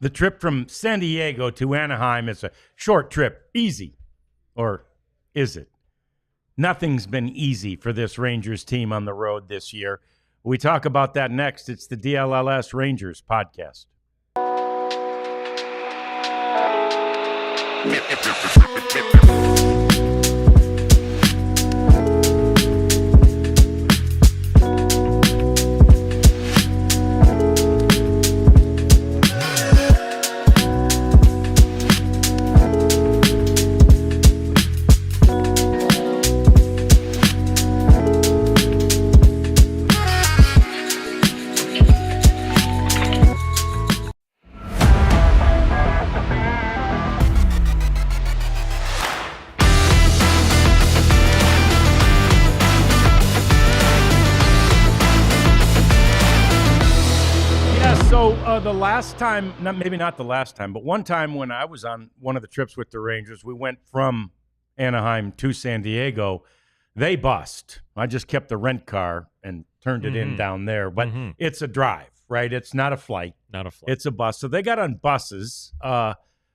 The trip from San Diego to Anaheim is a short trip. Easy. Or is it? Nothing's been easy for this Rangers team on the road this year. We talk about that next. It's the DLLS Rangers podcast. The last time, maybe not the last time, but one time when I was on one of the trips with the Rangers, we went from Anaheim to San Diego. They bust. I just kept the rent car and turned it in down there. But it's a drive, right? It's not a flight. Not a flight. It's a bus. So they got on buses,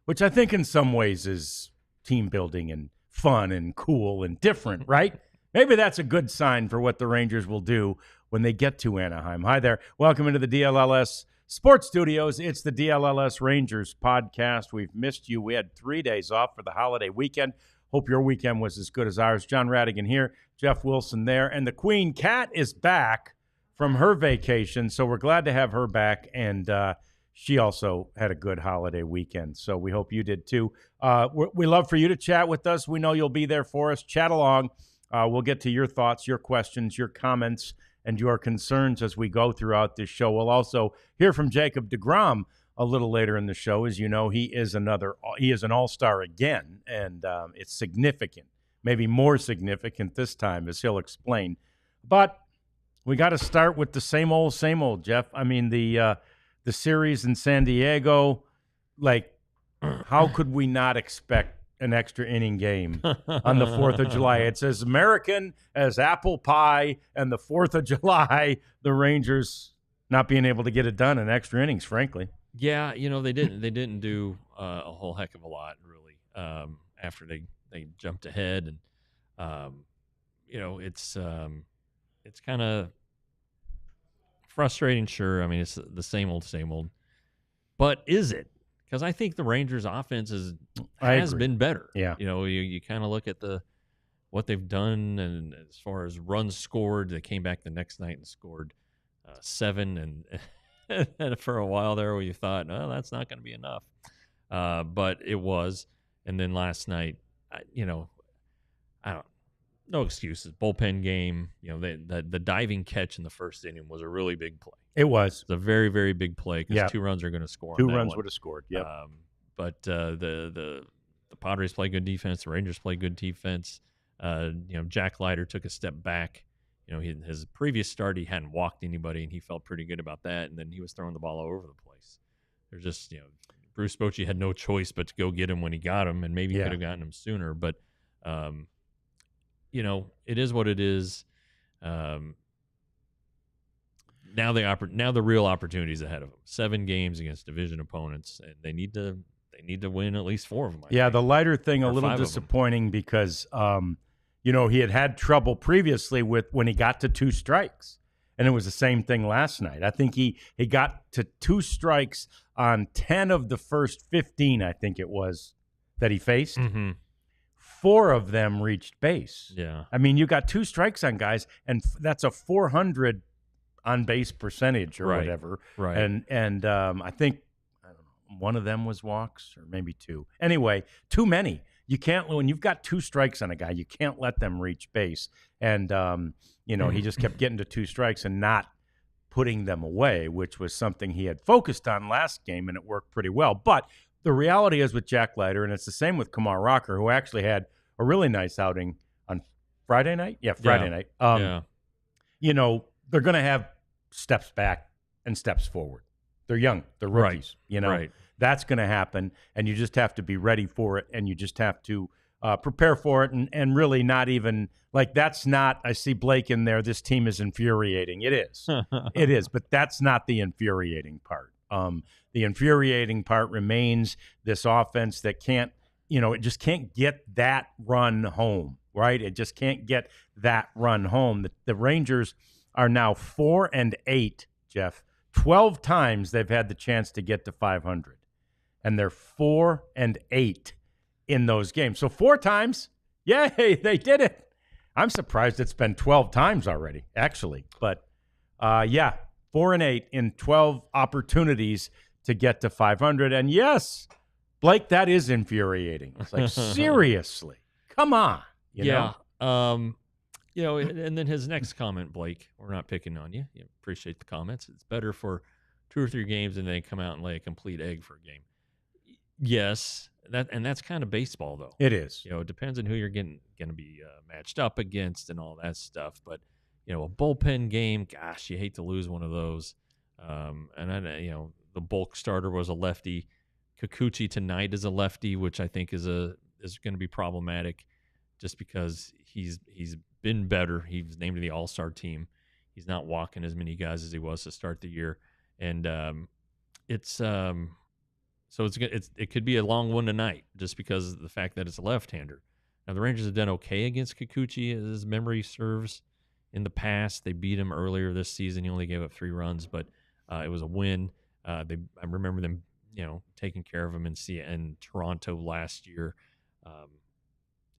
which I think in some ways is team building and fun and cool and different, right? Maybe that's a good sign for what the Rangers will do when they get to Anaheim. Hi there. Welcome into the DLLS Sports Studios. It's the DLLS Rangers podcast. We've missed you. We had 3 days off for the holiday weekend. Hope your weekend was as good as ours. John Radigan here, Jeff Wilson there, and the Queen Cat is back from her vacation, so we're glad to have her back, and she also had a good holiday weekend, so we hope you did too. We love for you to chat with us. We know you'll be there for us. Chat along. We'll get to your thoughts, your questions, your comments, and your concerns as we go throughout this show. We'll also hear from Jacob deGrom a little later in the show. As you know, he is an all-star again, and it's significant, maybe more significant this time, as he'll explain. But we got to start with the same old, Jeff. I mean, the series in San Diego, like, how could we not expect an extra inning game on the 4th of July? It's as American as apple pie, and the 4th of July, the Rangers not being able to get it done in extra innings, frankly. Yeah, they didn't do a whole heck of a lot, really, after they jumped ahead. And, it's kind of frustrating, sure. I mean, it's the same old. But is it? Because I think the Rangers' offense has been better. Yeah. You kind of look at what they've done, and as far as runs scored, they came back the next night and scored 7, and for a while there where you thought, oh, that's not going to be enough. But it was. And then last night, no excuses. Bullpen game, the diving catch in the first inning was a really big play. It was. It's a very, very big play because 2 runs are going to score. 2 runs would have scored, yeah. But the Padres play good defense. The Rangers play good defense. Jack Leiter took a step back. His previous start, he hadn't walked anybody, and he felt pretty good about that. And then he was throwing the ball all over the place. There's just, Bruce Bochy had no choice but to go get him when he got him, and maybe could have gotten him sooner. But, it is what it is. Now the real opportunities ahead of them. 7 games against division opponents, and they need to win at least 4 of them. The Leiter thing a little disappointing because he had trouble previously with when he got to 2 strikes, and it was the same thing last night. I think he got to 2 strikes on 10 of the first 15, I think it was, that he faced. 4 of them reached base. Yeah. I mean, you got 2 strikes on guys, and that's a 400 on base percentage or whatever. Right. And I think, I don't know, one of them was walks or maybe 2. Anyway, too many. You can't, when you've got 2 strikes on a guy, you can't let them reach base. And, he just kept getting to 2 strikes and not putting them away, which was something he had focused on last game, and it worked pretty well. But the reality is with Jack Leiter, and it's the same with Kumar Rocker, who actually had a really nice outing on Friday night. Yeah, Friday night. They're going to have steps back and steps forward. They're young. They're rookies. Right. That's going to happen, and you just have to be ready for it, and you just have to prepare for it, and really not even like that's not. I see Blake in there. This team is infuriating. It is, it is, but that's not the infuriating part. The infuriating part remains this offense that can't, it just can't get that run home, right? It just can't get that run home. The Rangers are now 4-8, Jeff. 12 times they've had the chance to get to 500, and they're 4-8 in those games. So 4 times, yay, they did it. I'm surprised it's been 12 times already, actually. But, 4-8 in 12 opportunities to get to 500. And yes, Blake, that is infuriating. It's like, seriously, come on. You know? And then his next comment, Blake, we're not picking on you. Appreciate the comments. It's better for 2 or 3 games than they come out and lay a complete egg for a game. Yes, that's kind of baseball, though. It is. It depends on who you're going to be matched up against and all that stuff. But a bullpen game, gosh, you hate to lose one of those. The bulk starter was a lefty. Kikuchi tonight is a lefty, which I think is going to be problematic, just because he's been better. He was named to the All-Star team. He's not walking as many guys as he was to start the year, and so it could be a long one tonight, just because of the fact that it's a left-hander. Now the Rangers have done okay against Kikuchi, as memory serves. In the past, they beat him earlier this season. He only gave up 3 runs, but it was a win. I remember them, taking care of him in Toronto last year.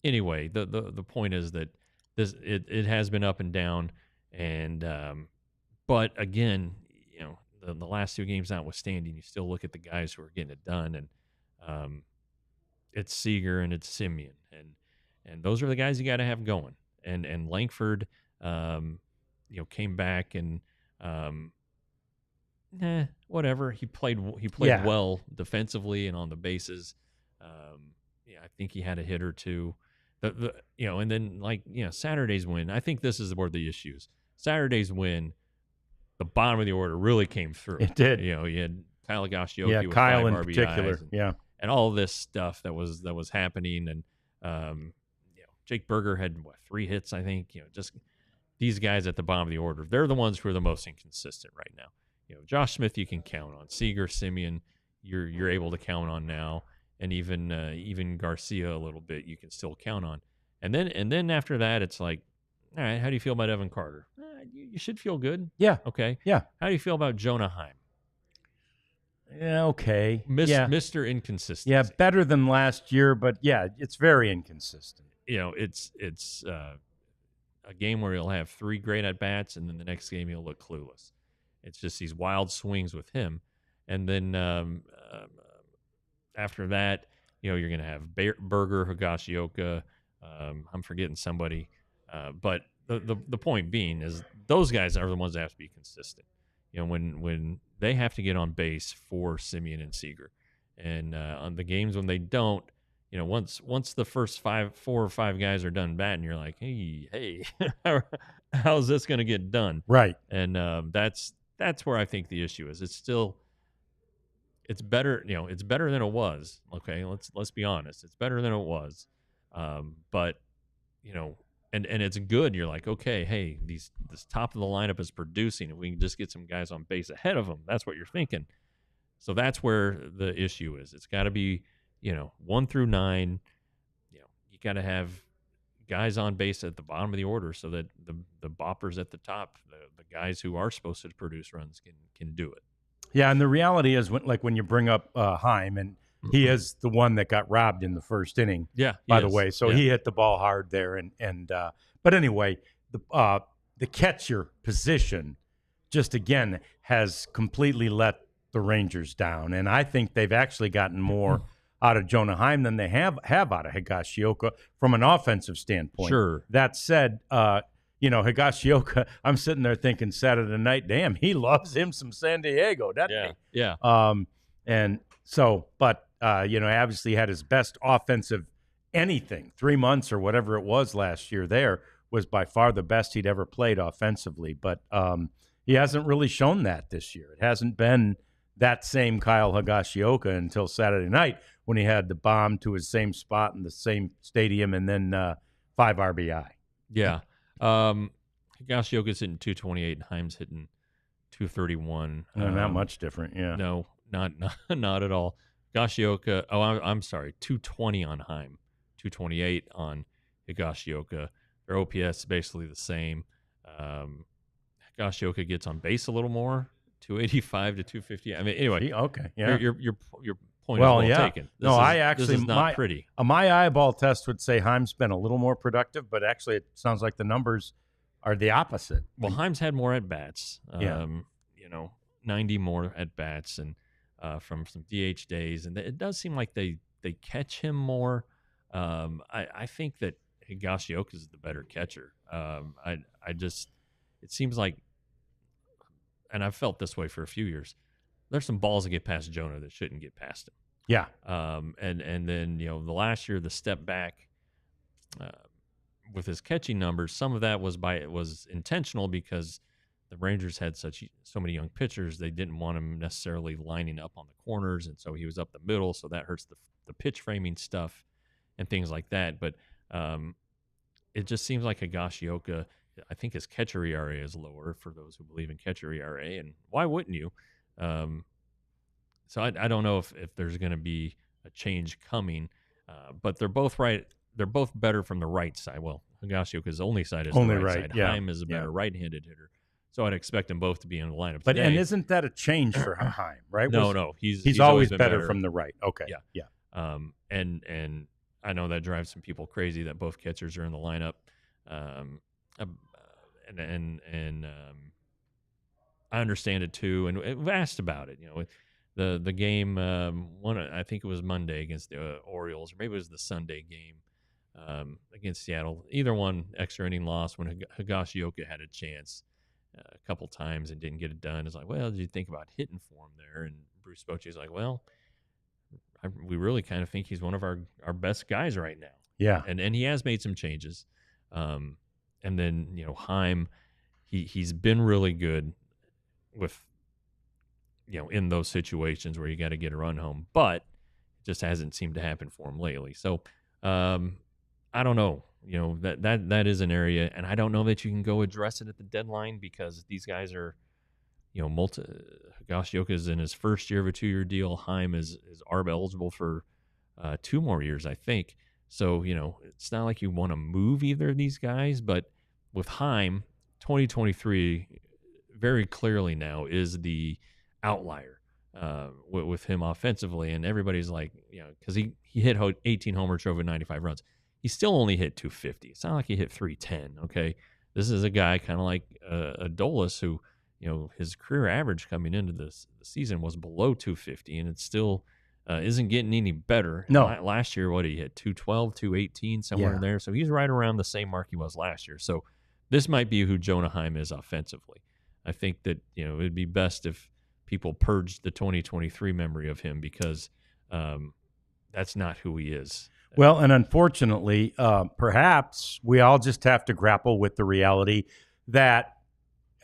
Anyway, the point is that it has been up and down, and but again, the last 2 games notwithstanding, you still look at the guys who are getting it done, and it's Seager and it's Semien, and those are the guys you got to have going. And Langford, came back and whatever. He played well defensively and on the bases. I think he had a hit or two. And then Saturday's win. I think this is where the issue is. Saturday's win, the bottom of the order really came through. It did. You had Kyle Higashioka with Kyle 5 in RBIs particular, and all this stuff that was happening, and Jake Berger had 3 hits, I think. Just these guys at the bottom of the order, they're the ones who are the most inconsistent right now. Josh Smith you can count on. Seager, Semien, you're able to count on now, and even Garcia a little bit you can still count on. And then after that, it's like, all right, how do you feel about Evan Carter? You should feel good. Yeah. Okay. Yeah. How do you feel about Jonah Heim? Yeah, okay. Mr. Inconsistency. Yeah, better than last year, but yeah, it's very inconsistent. It's a game where he'll have 3 great at-bats, and then the next game he'll look clueless. It's just these wild swings with him. And then after that, you're going to have Berger, Higashioka. I'm forgetting somebody. But the point being is those guys are the ones that have to be consistent. When they have to get on base for Semien and Seager. And on the games when they don't, once the first 4 or 5 guys are done batting, you're like, hey, how's this going to get done? Right. And that's where I think the issue is. It's better, it's better than it was. Okay, let's be honest. It's better than it was. But and it's good. You're like, okay, hey, this top of the lineup is producing, and we can just get some guys on base ahead of them. That's what you're thinking. So that's where the issue is. It's got to be, 1 through 9. You got to have guys on base at the bottom of the order so that the boppers at the top, the guys who are supposed to produce runs, can do it. Yeah, and the reality is, when you bring up Heim, and he is the one that got robbed in the first inning. Yeah, by the way, so he hit the ball hard there, and but anyway, the catcher position just again has completely let the Rangers down, and I think they've actually gotten more out of Jonah Heim than they have out of Higashioka from an offensive standpoint. Sure. That said, Higashioka, I'm sitting there thinking Saturday night, damn, he loves him some San Diego, doesn't he? Yeah. And so, but obviously had his best offensive anything, 3 months or whatever it was last year. There was by far the best he'd ever played offensively, but he hasn't really shown that this year. It hasn't been that same Kyle Higashioka until Saturday night when he had the bomb to his same spot in the same stadium and then 5 RBI. Yeah. Higashioka's hitting 228 and Heim's hitting 231. No, not much different. Yeah. No, not at all. Higashioka. Oh, I'm sorry. 220 on Heim, 228 on Higashioka. Their OPS is basically the same. Higashioka gets on base a little more, 285 to 250. I mean, anyway. See? Okay. Yeah. Your point is well taken. This is not pretty. My eyeball test would say Heim's been a little more productive, but actually it sounds like the numbers are the opposite. Well, Heim's had more at bats. 90 more at bats, and from some DH days, and it does seem like they catch him more. I think that Higashioka is the better catcher. It seems like, and I've felt this way for a few years. There's some balls that get past Jonah that shouldn't get past him. Yeah. And then the last year, the step back with his catching numbers, some of that was intentional because the Rangers had so many young pitchers. They didn't want him necessarily lining up on the corners, and so he was up the middle, so that hurts the pitch framing stuff and things like that. But it just seems like Higashioka, I think his catcher ERA is lower for those who believe in catcher ERA, and why wouldn't you? So I don't know if there's going to be a change coming, but they're both right. They're both better from the right side. Well, Higashioka's only side is only the right side. side. Yeah. Heim is a better right-handed hitter. So I'd expect them both to be in the lineup But today. and isn't that a change for Heim, right? No. He's always better from the right. Okay. Yeah. And I know that drives some people crazy that both catchers are in the lineup. And I understand it too. And we've asked about it. The game I think it was Monday against the Orioles, or maybe it was the Sunday game against Seattle. Either one, extra inning loss when Higashioka had a chance a couple times and didn't get it done. It's like, well, did you think about hitting for him there? And Bruce Bochy's like, well, we really kind of think he's one of our best guys right now. Yeah. And he has made some changes. And then, Heim, he's been really good with, in those situations where you got to get a run home, but it just hasn't seemed to happen for him lately. So I don't know. That is an area, and I don't know that you can go address it at the deadline because these guys are, Higashioka is in his first year of a 2-year deal. Heim is ARB eligible for 2 more years, I think. So, it's not like you want to move either of these guys, but with Heim, 2023 very clearly now is the outlier with him offensively, and everybody's like, because he hit 18 homers, drove in 95 runs. He still only hit 250. It's not like he hit 310. Okay, this is a guy kind of like a Dlls who, his career average coming into the season was below 250, and it still isn't getting any better. No, last year, what he hit 212, 218, somewhere in there. So he's right around the same mark he was last year. So this might be who Jonah Heim is offensively. I think that it'd be best if people purged the 2023 memory of him because that's not who he is. Well, and unfortunately, perhaps we all just have to grapple with the reality that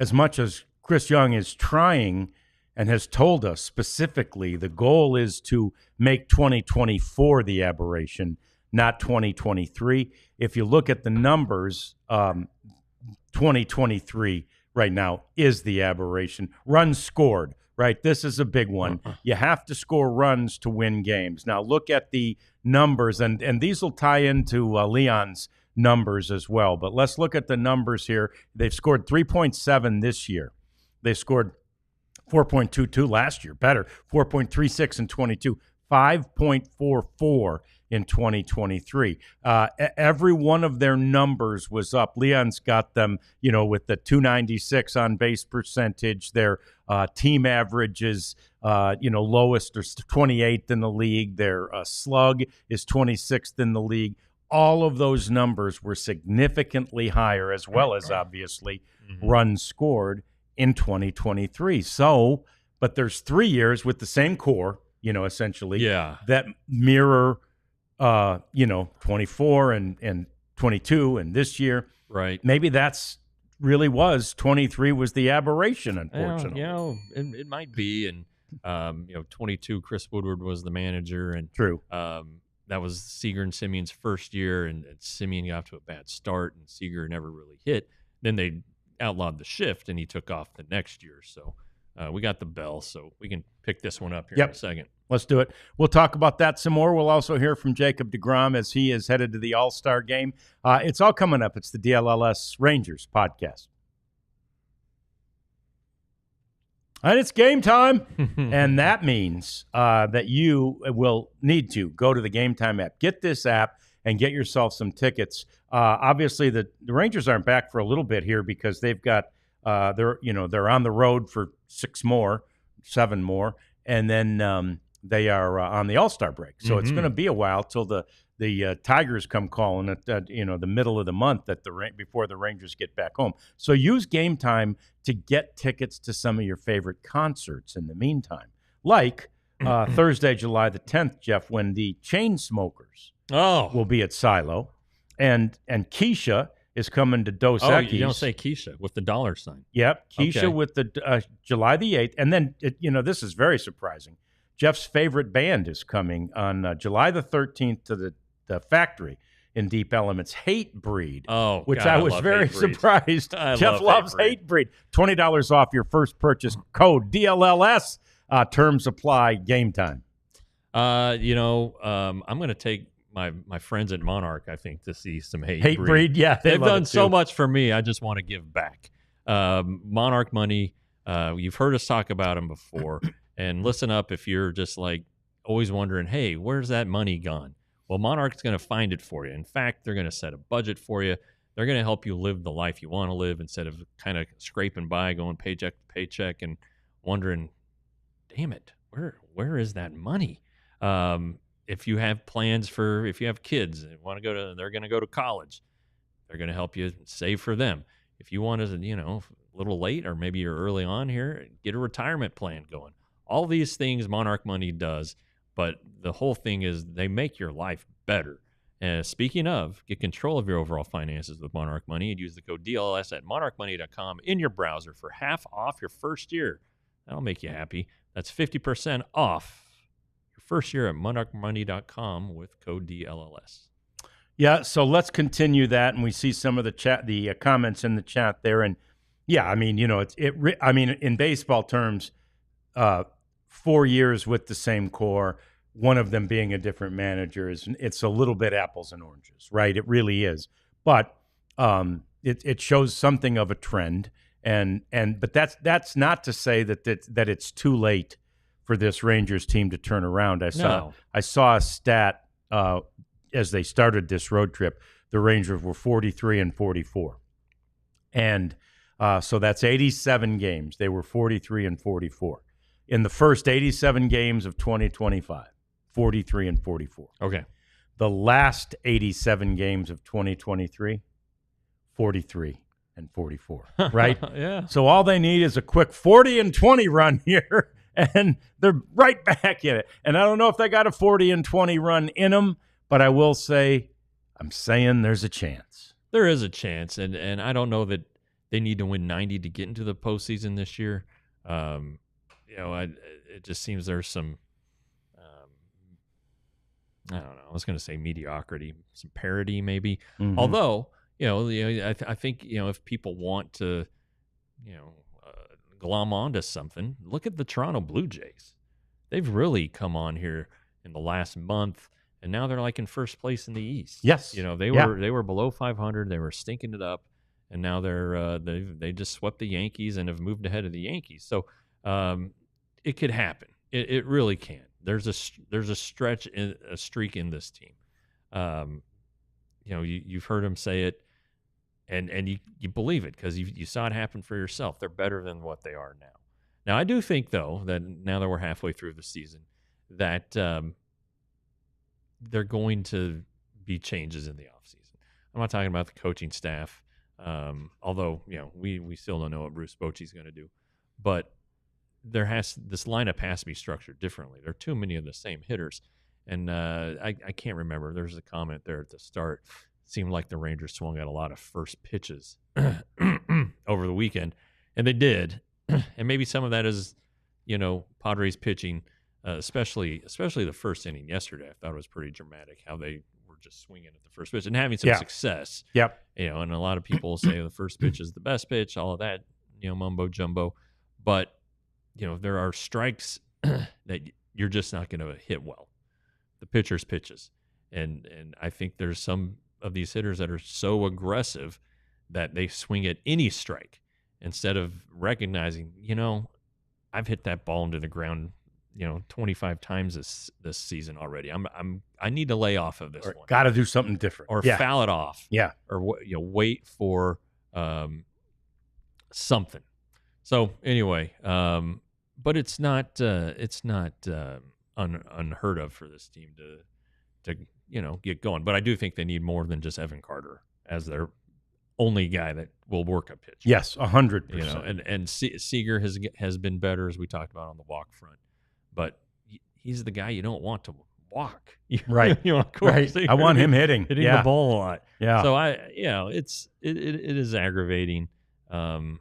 as much as Chris Young is trying and has told us specifically the goal is to make 2024 the aberration, not 2023. If you look at the numbers, 2023 right now is the aberration. Runs scored, right? This is a big one. You have to score runs to win games. Now look at the numbers, and these will tie into Leon's numbers as well. But let's look at the numbers here. They've scored 3.7 this year. They scored 4.22 last year, better. 4.36 in 22, 5.44 in 2023. Every one of their numbers was up. Leon's got them, with the 296 on base percentage. Their team averages, lowest or 28th in the league. Their slug is 26th in the league. All of those numbers were significantly higher, as well as obviously runs scored in 2023. So, but there's 3 years with the same core, essentially, that mirror 24 and 22 and this year. Right. Maybe that's really was 23 was the aberration, unfortunately. It might be. And, 22, Chris Woodward was the manager. And true. That was Seager and Simeon's first year, and Simeon got off to a bad start, and Seager never really hit. Then they outlawed the shift, and he took off the next year. So We got the bell, so we can pick this one up here Yep. in a second. Let's do it. We'll talk about that some more. We'll also hear from Jacob deGrom as he is headed to the All-Star game. It's all coming up. It's the DLLS Rangers podcast. And it's game time. And that means that you will need to go to the Game Time app. Get this app and get yourself some tickets. Obviously, the Rangers aren't back for a little bit here because they've got they're on the road for 7 more, and then they are on the All-Star break. So it's going to be a while till the Tigers come calling at the middle of the month before the Rangers get back home. So use Game Time to get tickets to some of your favorite concerts in the meantime, like Thursday, July the 10th, Jeff, when the Chainsmokers will be at Silo, and Keisha is coming to Dos Equis. You don't say Keisha with the $. Yep, Keisha Okay. with the July the 8th. And then, this is very surprising. Jeff's favorite band is coming on July the 13th to the Factory in Deep Elements, Hate Breed, which God, I was love very Hate Breed. surprised. Jeff loves Hate Breed. $20 off your first purchase. Code DLLS. Terms apply. Game Time. I'm going to take my friends at Monarch, I think, to see some Hate Breed. Yeah, they've love done it so too. much for me. I just want to give back. Monarch money. You've heard us talk about them before. And listen up if you're just like always wondering, hey, where's that money gone? Well, Monarch's going to find it for you. In fact, they're going to set a budget for you. They're going to help you live the life you want to live instead of kind of scraping by, going paycheck to paycheck and wondering, damn it, where is that money? If you have plans if you have kids and they're going to go to college, they're going to help you save for them. If you want to, a little late or maybe you're early on here, get a retirement plan going. All these things Monarch Money does, but the whole thing is they make your life better. Speaking of, get control of your overall finances with Monarch Money and use the code DLS at monarchmoney.com in your browser for half off your first year. That'll make you happy. That's 50% off your first year at monarchmoney.com with code DLLS. Yeah, so let's continue that, and we see some of the comments in the chat there, and yeah, I mean, in baseball terms, 4 years with the same core, one of them being a different manager, it's a little bit apples and oranges, right? It really is, but it shows something of a trend, but that's not to say that it's too late for this Rangers team to turn around. I saw a stat as they started this road trip. The Rangers were 43-44, and so that's 87 games. They were 43-44. In the first 87 games of 2025, 43-44. Okay. The last 87 games of 2023, 43-44. Right? Yeah. So all they need is a quick 40-20 run here, and they're right back in it. And I don't know if they got a 40-20 run in them, but I will say, I'm saying there's a chance. There is a chance, and I don't know that they need to win 90 to get into the postseason this year. It just seems there's some, I don't know. I was going to say mediocrity, some parity maybe. Mm-hmm. Although, I think if people want to, glom onto something, look at the Toronto Blue Jays. They've really come on here in the last month, and now they're like in first place in the East. Yes, they were below 500. They were stinking it up, and now they just swept the Yankees and have moved ahead of the Yankees. So. It could happen. It really can. There's a streak in this team. You've heard him say it, and you believe it because you saw it happen for yourself. They're better than what they are now. Now I do think though that now that we're halfway through the season, that they're going to be changes in the offseason. I'm not talking about the coaching staff, although we still don't know what Bruce Bochy's going to do, but. This lineup has to be structured differently. There are too many of the same hitters, and I can't remember. There's a comment there at the start. It seemed like the Rangers swung at a lot of first pitches over the weekend, and they did. And maybe some of that is, Padres pitching, especially the first inning yesterday. I thought it was pretty dramatic how they were just swinging at the first pitch and having some success. Yep. And a lot of people say the first pitch is the best pitch, all of that, mumbo jumbo, but. there are strikes that you're just not going to hit well. The pitcher's pitches. And I think there's some of these hitters that are so aggressive that they swing at any strike instead of recognizing, I've hit that ball into the ground, 25 times this season already. I need to lay off of this one. Got to do something different, or foul it off. Yeah, or wait for something. So anyway, but it's not unheard of for this team to get going. But I do think they need more than just Evan Carter as their only guy that will work a pitch. Yes, 100%. And Seager has been better, as we talked about on the walk front, but he's the guy you don't want to walk. Right. You want Corey Seager I want him hitting the ball a lot. Yeah. So it is aggravating. And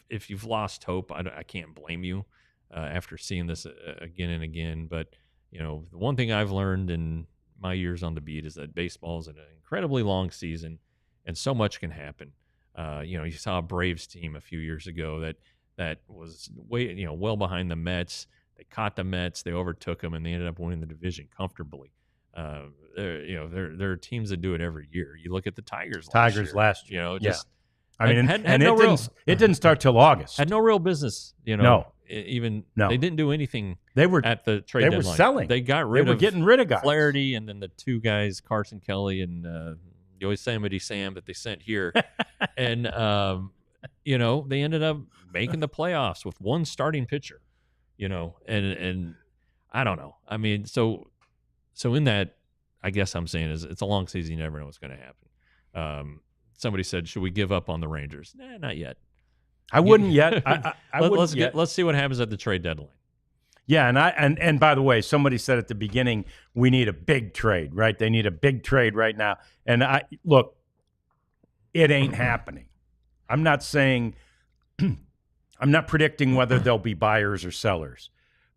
if you've lost hope, I can't blame you after seeing this again and again. But the one thing I've learned in my years on the beat is that baseball is an incredibly long season, and so much can happen. You saw a Braves team a few years ago that was well behind the Mets. They caught the Mets, they overtook them, and they ended up winning the division comfortably. There are teams that do it every year. You look at the Tigers. Last year. It didn't start till August. Had no real business. No. They didn't do anything. They were at the trade deadline. They were selling. They got rid. They were getting rid of guys. Flaherty, and then the two guys, Carson Kelly and Yosemite Sam, that they sent here, and they ended up making the playoffs with one starting pitcher. And I don't know. I mean, so in that, I guess I'm saying is it's a long season. You never know what's going to happen. Somebody said, should we give up on the Rangers? Nah, not yet. I wouldn't yet. I wouldn't yet. Let's see what happens at the trade deadline. Yeah, and by the way, somebody said at the beginning, we need a big trade, right? They need a big trade right now. And look, it ain't happening. I'm not saying I'm not predicting whether there'll be buyers or sellers,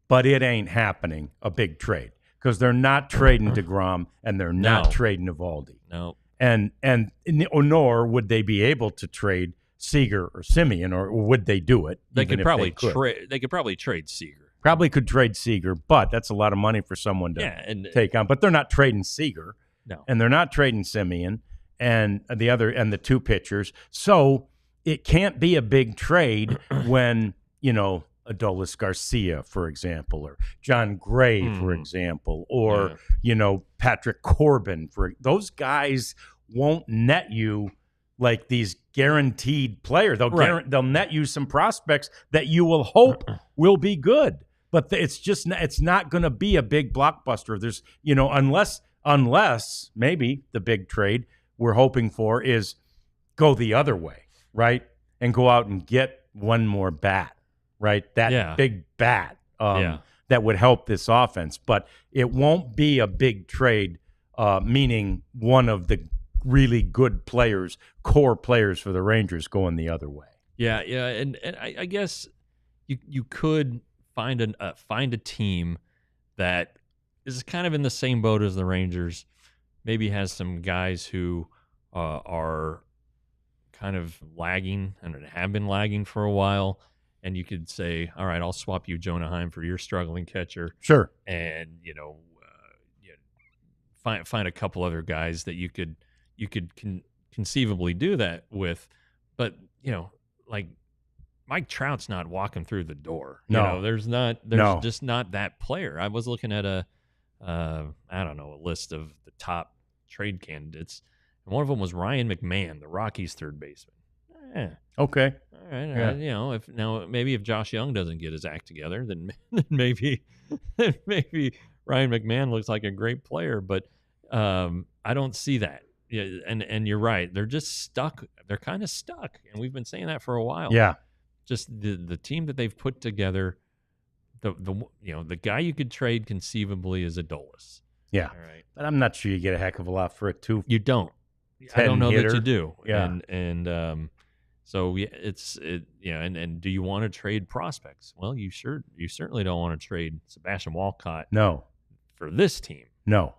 but it ain't happening, a big trade, because they're not trading DeGrom and they're not trading Eovaldi. No. And nor would they be able to trade Seager or Simeon, or would they do it? They could probably trade. They could probably trade Seager. Probably could trade Seager, but that's a lot of money for someone to take on. But they're not trading Seager, and they're not trading Simeon and the two pitchers. So it can't be a big trade when Adolis Garcia, for example, or John Gray, for example, or Patrick Corbin. For those guys won't net you like these guaranteed players. They'll net you some prospects that you will hope will be good, but it's not going to be a big blockbuster. There's unless maybe the big trade we're hoping for is go the other way, right, and go out and get one more bat. Right, that big bat that would help this offense, but it won't be a big trade, meaning one of the really good players, core players for the Rangers, going the other way. Yeah, and I guess you could find a team that is kind of in the same boat as the Rangers, maybe has some guys who are kind of lagging and have been lagging for a while. And you could say, all right, I'll swap you Jonah Heim for your struggling catcher. Sure. And, find a couple other guys that you could conceivably do that with. But, like Mike Trout's not walking through the door. No. There's just not that player. I was looking at a list of the top trade candidates. And one of them was Ryan McMahon, the Rockies' third baseman. Okay. All right. Yeah. If Josh Young doesn't get his act together, then maybe Ryan McMahon looks like a great player, but I don't see that. Yeah, and you're right. They're just stuck. They're kind of stuck, and we've been saying that for a while. Yeah. Just the team that they've put together. The guy you could trade conceivably is Adolis. Yeah. All right. But I'm not sure you get a heck of a lot for it too. You don't. I don't know hitter. that you do. Yeah. And so and do you want to trade prospects? Well, you certainly don't want to trade Sebastian Walcott. No. For this team. No.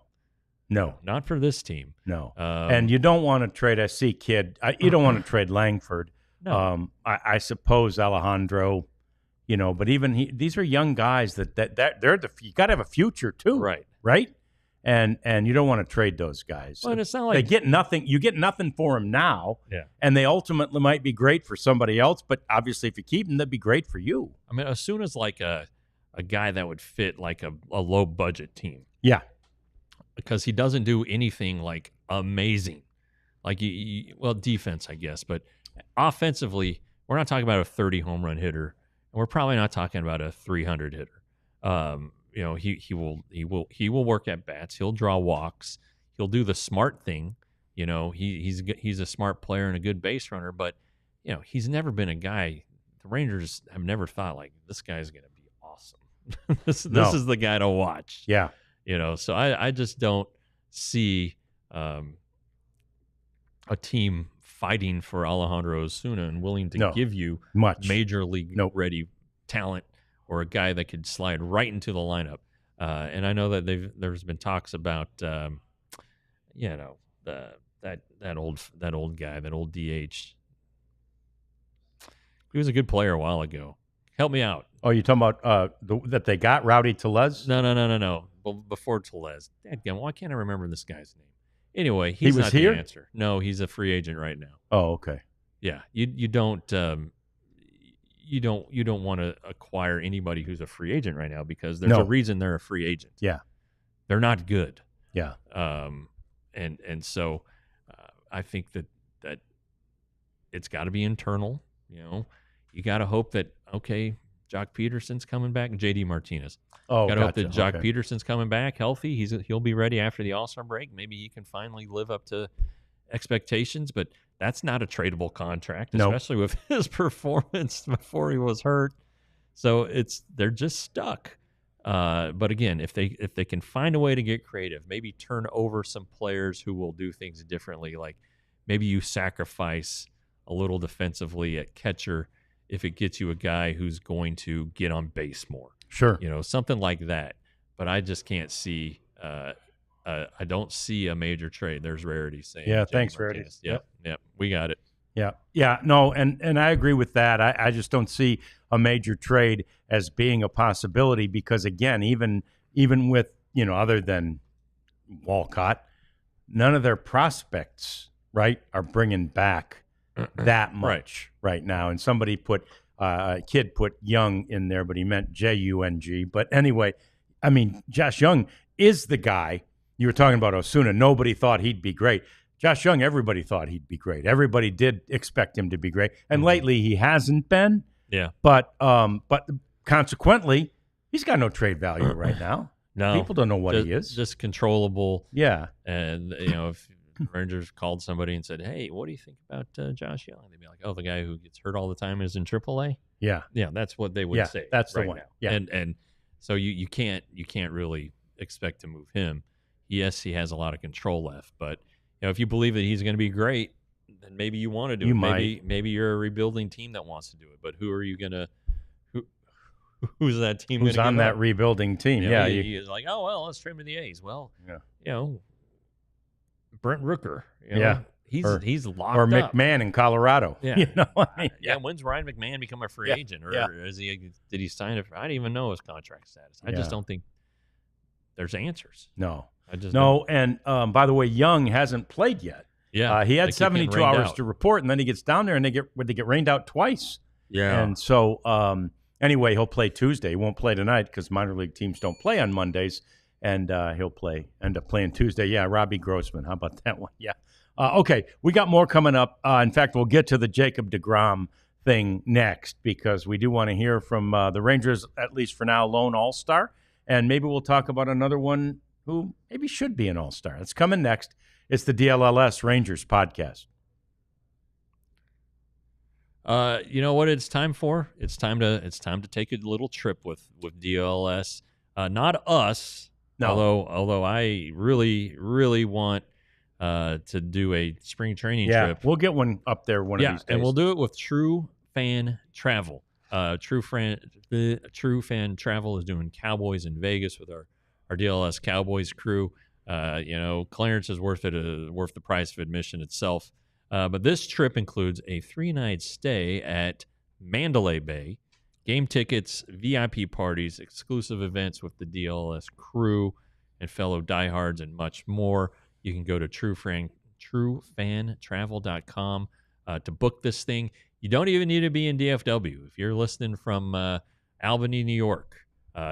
Not for this team. No. And you don't want to trade you don't want to trade Langford. No. I suppose Alejandro But even these are young guys that they're you got to have a future too, right? And you don't want to trade those guys. Well, and it's not like they get nothing. You get nothing for them now, Yeah. and they ultimately might be great for somebody else. But obviously, if you keep them, that'd be great for you. I mean, as soon as like a guy that would fit like a low budget team. Yeah. Because he doesn't do anything like amazing. Like, well, defense, I guess. But offensively, we're not talking about a 30 home run hitter. And we're probably not talking about a 300 hitter. He will work at bats. He'll draw walks. He'll do the smart thing. He's a smart player and a good base runner. But, he's never been a guy. The Rangers have never thought, like, this guy's going to be awesome. This is the guy to watch. Yeah. So I just don't see a team fighting for Alejandro Osuna and willing to give you major league ready talent or a guy that could slide right into the lineup. And I know that there's been talks about that old guy, that old DH. He was a good player a while ago. Help me out. Oh, you're talking about that they got Rowdy Tellez? No. Before Tellez. Dadgum, why can't I remember this guy's name? Anyway, he was not here? the answer. No, he's a free agent right now. Oh, okay. Yeah, you don't want to acquire anybody who's a free agent right now because there's a reason they're a free agent. Yeah, they're not good. Yeah. And so I think that it's got to be internal. You got to hope that Jock Peterson's coming back. JD Martinez. Oh, got to hope that Jock Peterson's coming back healthy. He'll be ready after the All-Star break. Maybe he can finally live up to expectations, but that's not a tradable contract, especially with his performance before he was hurt. So they're just stuck. But again, if they can find a way to get creative, maybe turn over some players who will do things differently, like maybe you sacrifice a little defensively at catcher if it gets you a guy who's going to get on base more. Sure. Something like that. But I just can't see I don't see a major trade. There's Rarity saying. Yeah, thanks, Rarity. Yep. We got it. Yeah. No, and I agree with that. I just don't see a major trade as being a possibility because, again, even with, other than Walcott, none of their prospects, right, are bringing back that much right now. And somebody put kid put Young in there, but he meant Jung. But anyway, I mean, Josh Young is the guy. You were talking about Osuna. Nobody thought he'd be great. Josh Young, everybody thought he'd be great. Everybody did expect him to be great. And lately he hasn't been. Yeah. But consequently, he's got no trade value right now. No. People don't know what he is. Just controllable. Yeah. And, if Rangers called somebody and said, "Hey, what do you think about Josh Young?" They'd be like, "Oh, the guy who gets hurt all the time is in AAA." Yeah, that's what they would say. That's the one. Now. Yeah, and so you can't really expect to move him. Yes, he has a lot of control left, but if you believe that he's going to be great, then maybe you want to do it. Maybe you're a rebuilding team that wants to do it, but who are you gonna? Who's that team? Who's on that rebuilding team? He's like, oh well, let's trade him to the A's. Well, Brent Rooker. He's locked or up. McMahon in Colorado. Yeah, When's Ryan McMahon become a free agent, or is he? Did he sign it? I didn't even know his contract status. I just don't think there's answers. No, I just don't. And by the way, Young hasn't played yet. Yeah, he had 72 hours to report, and then he gets down there, and they get rained out twice. Yeah, and so anyway, he'll play Tuesday. He won't play tonight because minor league teams don't play on Mondays. And he'll end up playing Tuesday. Yeah, Robbie Grossman. How about that one? Yeah. Okay, we got more coming up. In fact, we'll get to the Jacob deGrom thing next because we do want to hear from the Rangers, at least for now, lone All-Star. And maybe we'll talk about another one who maybe should be an All-Star. It's coming next. It's the DLLS Rangers podcast. You know what it's time for? It's time to take a little trip with DLS. Not us. No. Although I really, really want to do a spring training trip. We'll get one up there one of these days. And we'll do it with True Fan Travel. True Fan Travel is doing Cowboys in Vegas with our DLS Cowboys crew. Clearance is worth the price of admission itself. But this trip includes a 3-night stay at Mandalay Bay, game tickets, VIP parties, exclusive events with the DLS crew and fellow diehards, and much more. You can go to truefantravel.com to book this thing. You don't even need to be in DFW. If you're listening from Albany, New York,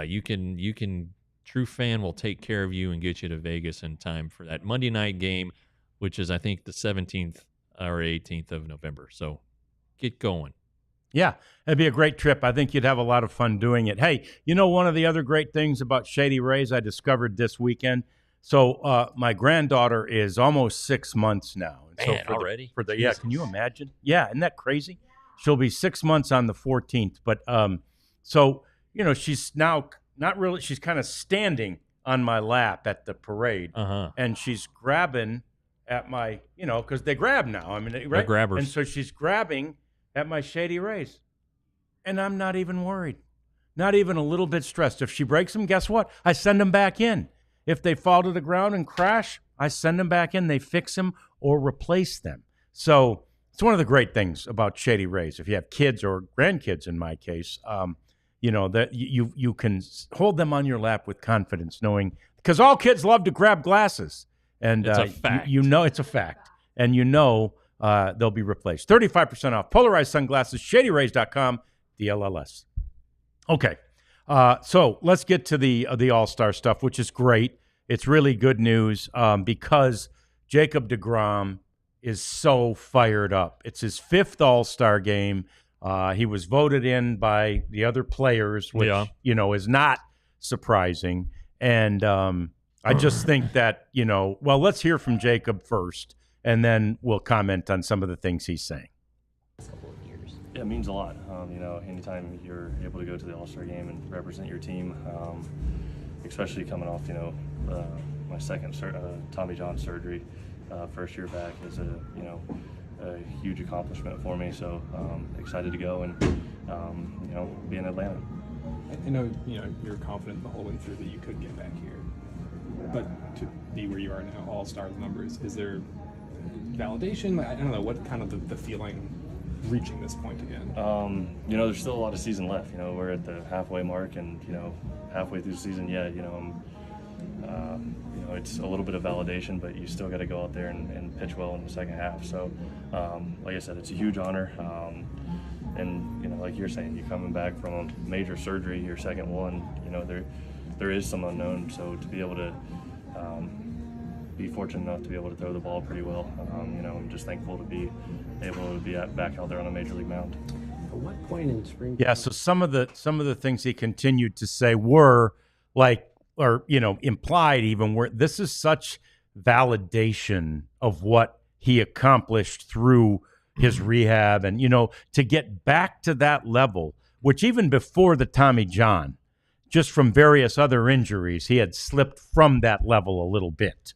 you can. True Fan will take care of you and get you to Vegas in time for that Monday night game, which is, I think, the 17th or 18th of November. So get going. Yeah, it'd be a great trip. I think you'd have a lot of fun doing it. Hey, one of the other great things about Shady Rays I discovered this weekend. So my granddaughter is almost 6 months now. And Man, so already? Yeah, can you imagine? Yeah, isn't that crazy? She'll be 6 months on the 14th. But so she's now not really. She's kind of standing on my lap at the parade, and she's grabbing at my, because they grab now. I mean, right? They're grabbers. And so she's grabbing at my Shady Rays, and I'm not even worried, not even a little bit stressed. If she breaks them, guess what? I send them back in. If they fall to the ground and crash, I send them back in. They fix them or replace them. So it's one of the great things about Shady Rays. If you have kids or grandkids, in my case, that you can hold them on your lap with confidence, knowing, because all kids love to grab glasses, and it's a fact. It's a fact, and they'll be replaced. 35% off polarized sunglasses, shadyrays.com, DLLS. Okay, so let's get to the All-Star stuff, which is great. It's really good news because Jacob deGrom is so fired up. It's his 5th All-Star game. He was voted in by the other players, which, is not surprising. And I just think that, well, let's hear from Jacob first, and then we'll comment on some of the things he's saying. Yeah, it means a lot. Anytime you're able to go to the All-Star game and represent your team, especially coming off, my second Tommy John surgery, first year back is a huge accomplishment for me. So excited to go and be in Atlanta. I know you're confident the whole way through that you could get back here, but to be where you are now, All-Star numbers, is there validation? I don't know, what kind of the feeling reaching this point again? There's still a lot of season left. We're at the halfway mark, and halfway through the season, it's a little bit of validation, but you still got to go out there and pitch well in the second half. So, like I said, it's a huge honor. And like you're saying, you're coming back from a major surgery, your second one. There is some unknown. So to be able to be fortunate enough to be able to throw the ball pretty well, I'm just thankful to be able to be back out there on a major league mound. At what point in spring? Yeah. So some of the things he continued to say were like, or implied even, where this is such validation of what he accomplished through his rehab, and to get back to that level, which even before the Tommy John, just from various other injuries, he had slipped from that level a little bit,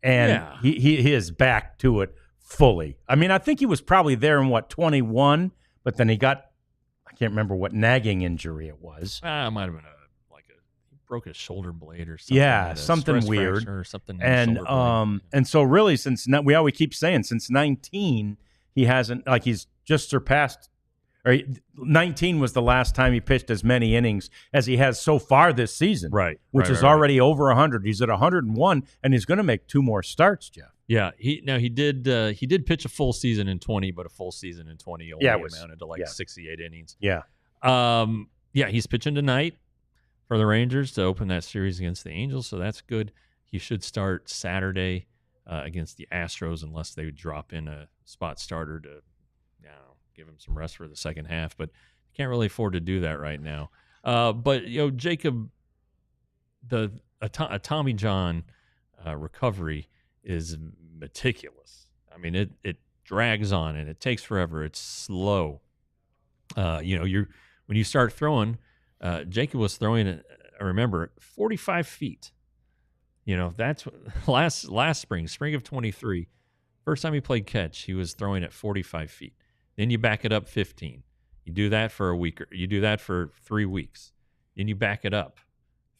and he is back to it fully. I mean, I think he was probably there in 21, but then he got, I can't remember what nagging injury it was. It might have been broke his shoulder blade or something. Yeah, something weird or something. And so really, we always keep saying since 19, he hasn't, like, he's just surpassed. Or 19 was the last time he pitched as many innings as he has so far this season, right? Which is already over 100. He's at 101, and he's going to make 2 more starts, Jeff. Yeah, he did pitch a full season in 20, but a full season in 20 only amounted to 68 innings. Yeah. He's pitching tonight for the Rangers to open that series against the Angels, so that's good. He should start Saturday against the Astros, unless they would drop in a spot starter to, give him some rest for the second half. But you can't really afford to do that right now. But Jacob, a Tommy John recovery is meticulous. I mean, it drags on and it takes forever. It's slow. When you start throwing. Jacob was throwing it, I remember, 45 feet. That's last spring of 23. First time he played catch, he was throwing at 45 feet. Then you back it up 15. You do that for a week, or you do that for 3 weeks. Then you back it up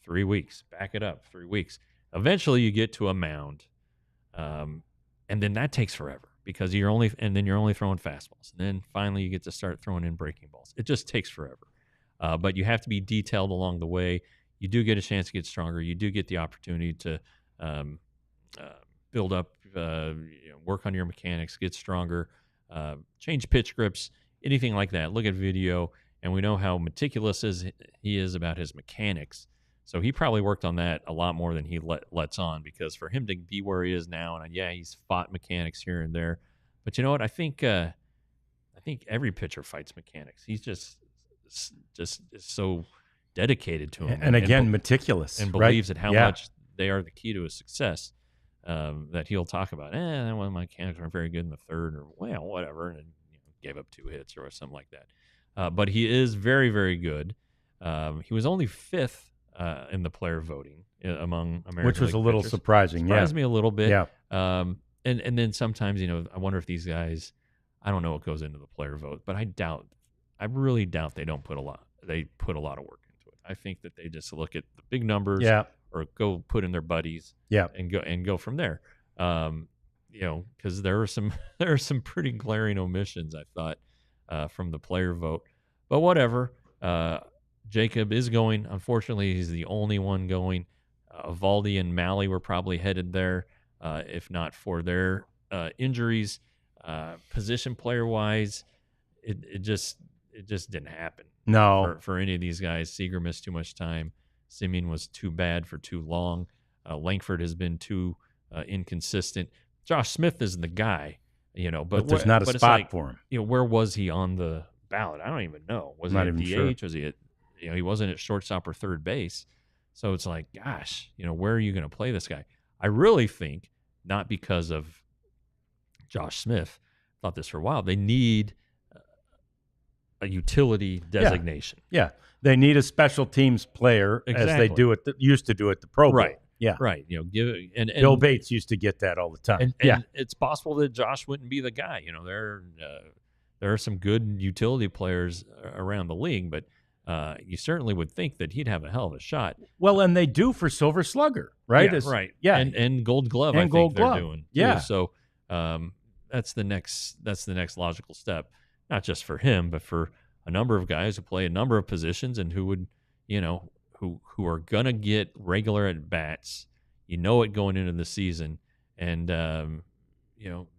3 weeks, back it up 3 weeks. Eventually you get to a mound. And then that takes forever because you're only throwing fastballs. And then finally you get to start throwing in breaking balls. It just takes forever. but you have to be detailed along the way. You do get a chance to get stronger. You do get the opportunity to build up, work on your mechanics, get stronger, change pitch grips, anything like that. Look at video, and we know how meticulous he is about his mechanics. So he probably worked on that a lot more than he lets on, because for him to be where he is now, and he's fought mechanics here and there, but you know what? I think every pitcher fights mechanics. He's just is so dedicated to him, and again, meticulous, and believes that how much they are the key to his success. That he'll talk about, well, my mechanics aren't very good in the third, or whatever, and gave up 2 hits or something like that. But he is very, very good. He was only 5th in the player voting among American which was League a little pitchers. surprising. Surprised me a little bit. Yeah. And then sometimes, I wonder if these guys, I don't know what goes into the player vote, but I really doubt they put a lot of work into it. I think that they just look at the big numbers, or go put in their buddies, and go from there. Because there are some pretty glaring omissions, I thought, from the player vote. But whatever. Jacob is going. Unfortunately, he's the only one going. Eovaldi and Malley were probably headed there, if not for their injuries. Position player wise, it just didn't happen. No, for any of these guys. Seager missed too much time. Simeon was too bad for too long. Langford has been too inconsistent. Josh Smith is the guy, but there's not a spot for him. Where was he on the ballot? I don't even know. Was not he at even DH? Sure. Was he at, he wasn't at shortstop or third base. So it's like, gosh, where are you going to play this guy? I really think, not because of Josh Smith, thought this for a while, they need a utility designation. Yeah. They need a special teams player, as they used to do at the Pro Bowl. Right. Yeah. Right. And Bill Bates used to get that all the time. And it's possible that Josh wouldn't be the guy. There are some good utility players around the league, but you certainly would think that he'd have a hell of a shot. Well, and they do for Silver Slugger, right? Right. Yeah. And Gold Glove, and I think Gold they're Glove. doing. Yeah. Too. So that's the next logical step, not just for him, but for a number of guys who play a number of positions and who would, who are gonna get regular at bats. It going into the season, and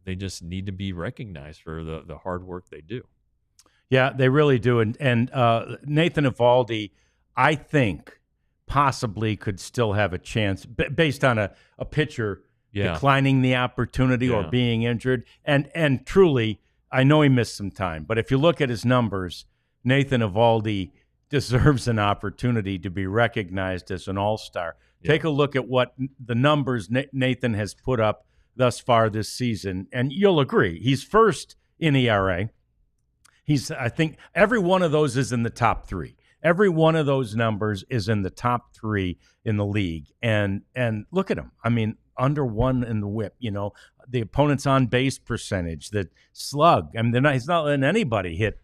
they just need to be recognized for the hard work they do. Yeah, they really do. And Nathan Eovaldi, I think, possibly could still have a chance based on a pitcher declining the opportunity or being injured. And truly, I know he missed some time, but if you look at his numbers, Nathan Eovaldi deserves an opportunity to be recognized as an all-star. Yeah. Take a look at what the numbers Nathan has put up thus far this season, and you'll agree, he's first in ERA. I think every one of those is in the top 3. Every one of those numbers is in the top 3 in the league. And look at him. I mean, under 1 in the whip, the opponent's on base percentage, the slug. I mean, he's not letting anybody hit,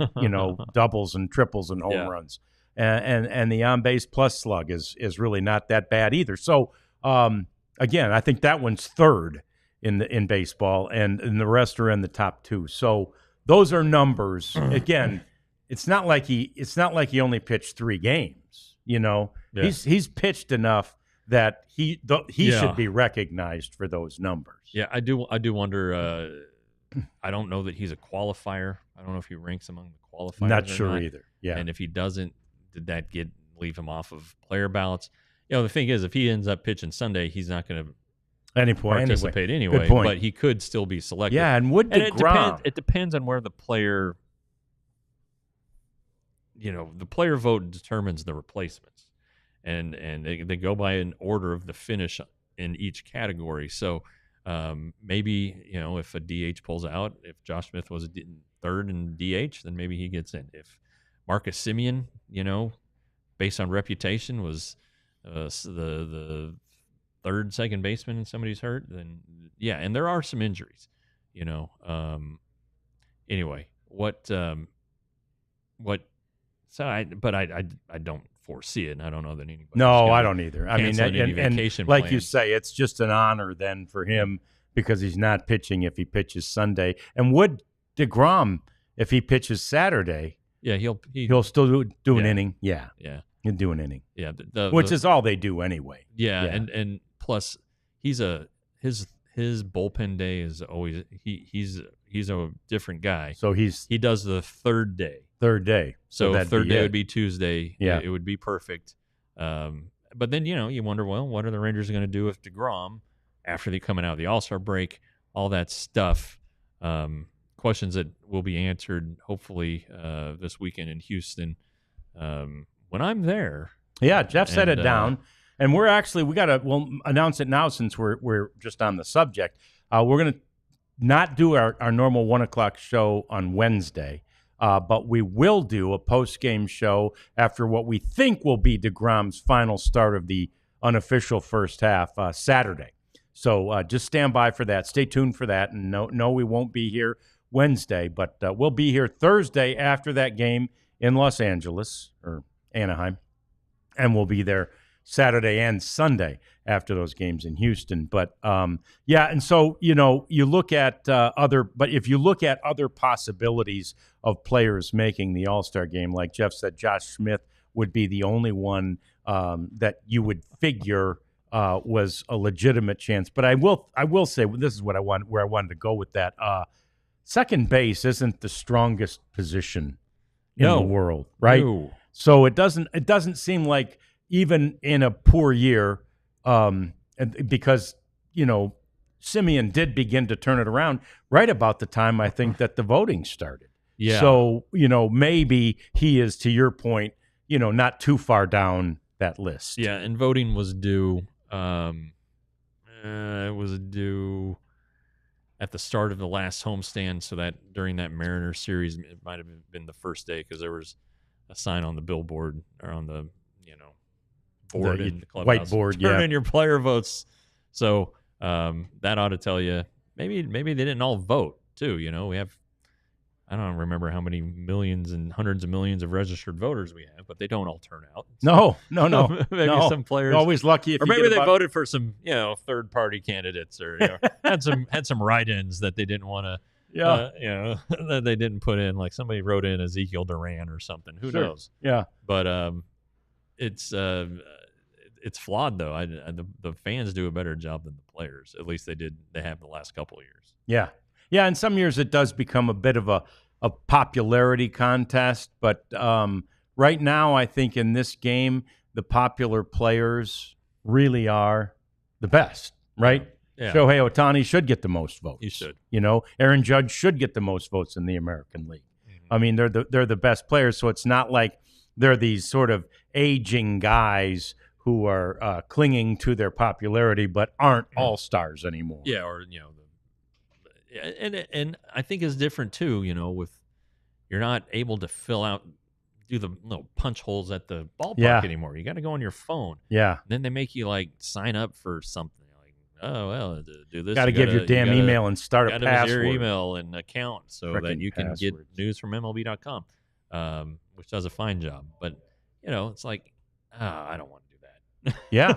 doubles and triples and home runs. And the on base plus slug is really not that bad either. So again, I think that one's 3rd in baseball, and the rest are in the top 2. So those are numbers. Again, it's not like he only pitched 3 games. He's pitched enough that he should be recognized for those numbers. Yeah, I do wonder. I don't know that he's a qualifier. I don't know if he ranks among the qualifiers. Not sure either. Yeah, and if he doesn't, did that leave him off of player ballots? The thing is, if he ends up pitching Sunday, he's not going to participate anyway. Good point. But he could still be selected. Yeah, and it depends on where the player. The player vote determines the replacements, and they go by an order of the finish in each category. So maybe if a DH pulls out, if Josh Smith was 3rd in DH, then maybe he gets in. If Marcus Semien, based on reputation, was the 3rd second baseman and somebody's hurt, then and there are some injuries. Anyway, so I don't foresee it, and I don't know that anybody. No, I don't either. I mean, and like you say, it's just an honor then for him because he's not pitching if he pitches Sunday. And would DeGrom, if he pitches Saturday, Yeah, He'll still do an inning. Yeah, yeah, he'll do an inning. yeah. Which is all they do anyway. Yeah, and plus his bullpen day is always he's a different guy. So he does the third day. So third day would be Tuesday. Yeah, it would be perfect. But then you wonder, well, what are the Rangers going to do with DeGrom after they coming out of the All-Star break? All that stuff. Questions that will be answered hopefully this weekend in Houston when I'm there. Yeah, Jeff set it down, and we'll announce it now since we're just on the subject. We're gonna not do our normal 1:00 show on Wednesday, but we will do a post-game show after what we think will be DeGrom's final start of the unofficial first half Saturday. So just stand by for that. Stay tuned for that. And no, we won't be here Wednesday, but we'll be here Thursday after that game in Los Angeles or Anaheim, and we'll be there Saturday and Sunday after those games in Houston. But and so you look at but if you look at other possibilities of players making the All-Star game, like Jeff said, Josh Smith would be the only one that you would figure was a legitimate chance. But I will say, this is where I wanted to go with that. Second base isn't the strongest position in the world, right? No. So it doesn't seem like, even in a poor year, because Simeon did begin to turn it around right about the time I think that the voting started. Yeah. So maybe he is, to your point, not too far down that list. Yeah, and voting was due. It was due at the start of the last homestand, so that during that Mariners series, it might have been the first day because there was a sign on the billboard or on the board in the clubhouse. Whiteboard, Turn in your player votes. So that ought to tell you maybe they didn't all vote too. We have, I don't remember how many millions and hundreds of millions of registered voters we have, but they don't all turn out. No. Maybe some players You're always lucky if or you maybe get they voted for some third party candidates or had some write-ins that they didn't want to that they didn't put in, like somebody wrote in Ezekiel Duran or something. Who knows? Yeah. But it's flawed though. The fans do a better job than the players. At least they have the last couple of years. Yeah. Yeah, in some years it does become a bit of a popularity contest, but right now I think in this game the popular players really are the best, right? Yeah. Shohei Ohtani should get the most votes. He should. Aaron Judge should get the most votes in the American League. Mm-hmm. I mean, they're the best players, so it's not like they're these sort of aging guys who are clinging to their popularity but aren't all-stars anymore. Yeah, or and I think it's different too, with you're not able to do the punch holes at the ballpark anymore. You got to go on your phone. Yeah. And then they make you sign up for something. Like, oh well, do this. Got to give your damn email and start a password. Your email and account so that you can get news from MLB.com, which does a fine job. But it's like, I don't want to do that. Yeah.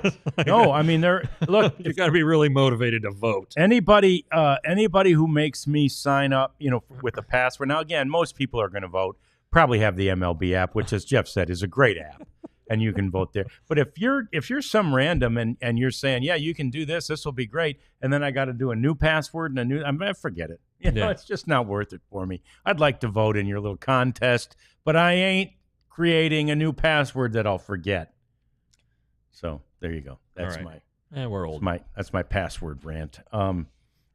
No, I mean, look, you've got to be really motivated to vote. Anybody who makes me sign up, with a password. Now, again, most people are going to vote, probably have the MLB app, which, as Jeff said, is a great app, and you can vote there. But if you're some random and you're saying, yeah, you can do this will be great, and then I got to do a new password and forget it. It's just not worth it for me. I'd like to vote in your little contest, but I ain't creating a new password that I'll forget. So there you go. That's right. We're old. That's my password rant.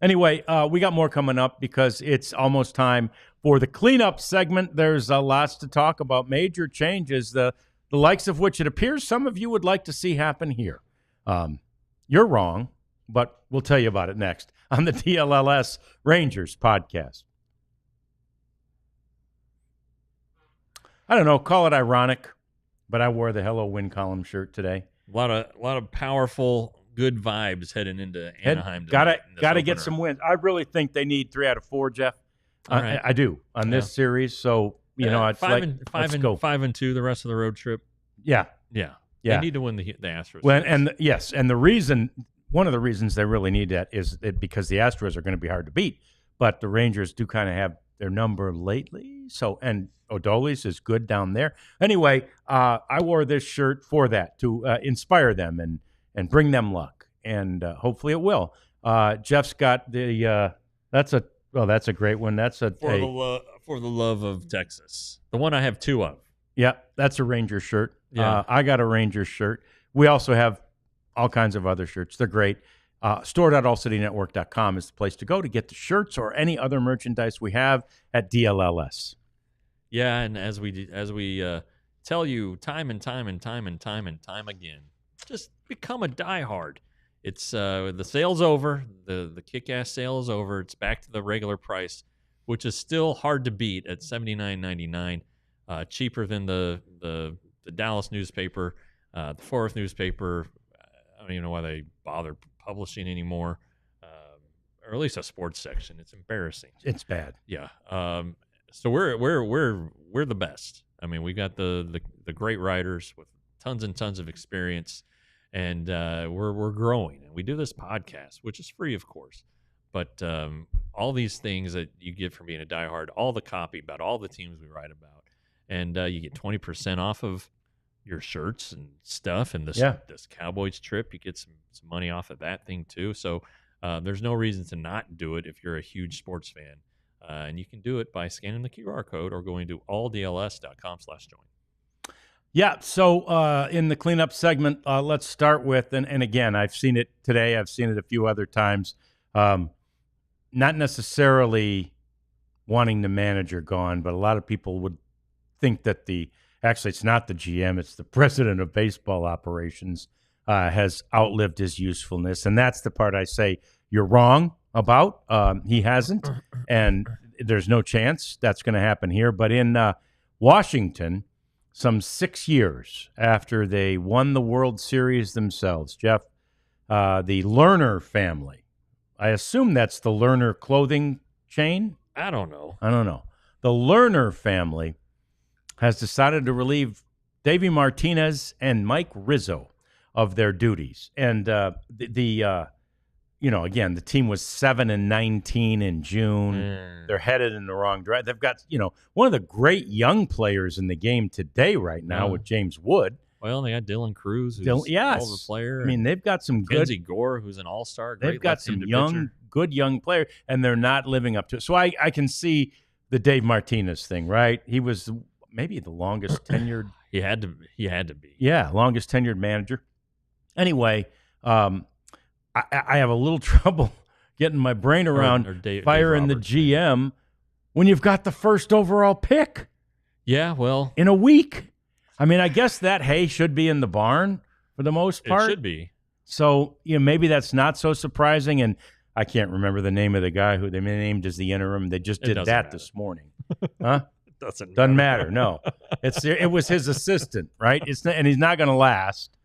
Anyway, we got more coming up because it's almost time for the cleanup segment. There's lots to talk about, major changes, the likes of which it appears some of you would like to see happen here. You're wrong, but we'll tell you about it next on the DLLS Rangers podcast. I don't know, call it ironic, but I wore the Hello Win Column shirt today. A lot of powerful, good vibes heading into Anaheim. Got to get some wins. I really think they need 3 out of 4, Jeff. Right. I do on this series. So it's 5-2 the rest of the road trip. Yeah. They need to win the Astros. One of the reasons they really need that is because the Astros are going to be hard to beat. But the Rangers do kind of have their number lately. So, and O'Dole's is good down there. Anyway, I wore this shirt for that, to inspire them and bring them luck, and hopefully it will. Jeff's got the that's a great one. That's For the love of Texas, the one I have two of. Yeah, that's a Ranger shirt. Yeah. I got a Ranger shirt. We also have all kinds of other shirts. They're great. Store.allcitynetwork.com is the place to go to get the shirts or any other merchandise we have at DLLS. Yeah, and as we tell you time and time again, just become a diehard. It's the sale's over. The kick-ass sale is over. It's back to the regular price, which is still hard to beat at $79.99. Cheaper than the Dallas newspaper, the Fort Worth newspaper. I don't even know why they bother publishing anymore, or at least a sports section. It's embarrassing. It's bad. Yeah. So we're the best. I mean, we got the great writers with tons and tons of experience, and we're growing. And we do this podcast, which is free, of course, but all these things that you get from being a diehard, all the copy about all the teams we write about, and you get 20% off of your shirts and stuff, and this Cowboys trip, you get some money off of that thing too. So there's no reason to not do it if you're a huge sports fan, and you can do it by scanning the QR code or going to alldls.com/join. Yeah, so in the cleanup segment, let's start with, and again, I've seen it today, I've seen it a few other times, not necessarily wanting the manager gone, but a lot of people would think that actually it's not the GM, it's the president of baseball operations, has outlived his usefulness, and that's the part I say you're wrong about. He hasn't, and there's no chance that's going to happen here. But in Washington, some 6 years after they won the World Series themselves, Jeff, the Lerner family, I assume that's the Lerner clothing chain? I don't know. The Lerner family has decided to relieve Davey Martinez and Mike Rizzo of their duties. And again, the team was 7-19 in June. They're headed in the wrong direction. They've got, one of the great young players in the game today right now with James Wood. Well, they got Dylan Cruz, who's an all-over player. I mean, they've got some good. Kenzie Gore, who's an all-star. They've got some pitcher. good young players, and they're not living up to it. So I can see the Dave Martinez thing, right? He was maybe the longest tenured. He had to be. Yeah, longest tenured manager. Anyway, I have a little trouble getting my brain around firing the GM when you've got the first overall pick. Yeah, well, in a week. I mean, I guess that hay should be in the barn for the most part. It should be. So, maybe that's not so surprising. And I can't remember the name of the guy who they named as the interim. They just did that matter. This morning. Huh? Doesn't matter. No, it was his assistant, right? And he's not going to last.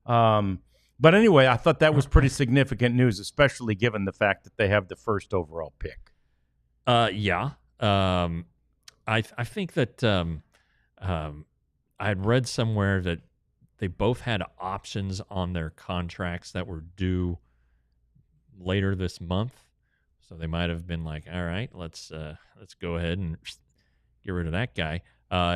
But anyway, I thought that was pretty significant news, especially given the fact that they have the first overall pick. Yeah. I think that I had read somewhere that they both had options on their contracts that were due later this month, so they might have been like, "All right, let's go ahead and get rid of that guy."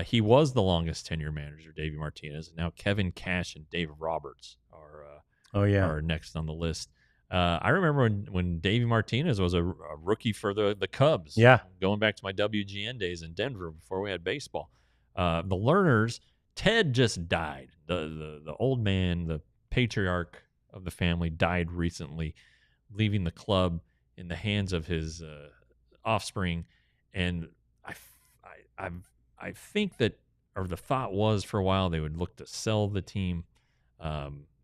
He was the longest tenure manager, Davey Martinez. Now Kevin Cash and Dave Roberts are next on the list. I remember when Davey Martinez was a rookie for the Cubs. Yeah, going back to my WGN days in Denver before we had baseball. The Lerners, Ted just died. The old man, the patriarch of the family, died recently, leaving the club in the hands of his offspring. And I think that, or the thought was for a while, they would look to sell the team,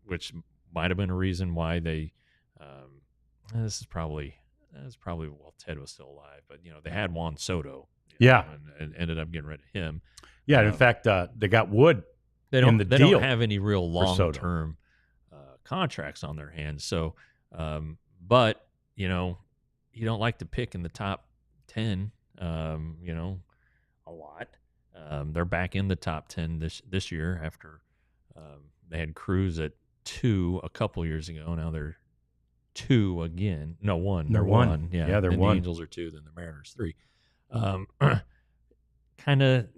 which might have been a reason why they. This is probably while Ted was still alive, but they had Juan Soto, and ended up getting rid of him. Yeah, in fact, they got Wood. They don't deal have any real long-term contracts on their hands. So, but you don't like to pick in the top 10. A lot. They're back in the top 10 this year after they had Cruz at 2 a couple years ago. Now they're 2 again. No, 1. They're 1. Yeah, they're then 1. The Angels are 2. Then the Mariners 3. Kind of,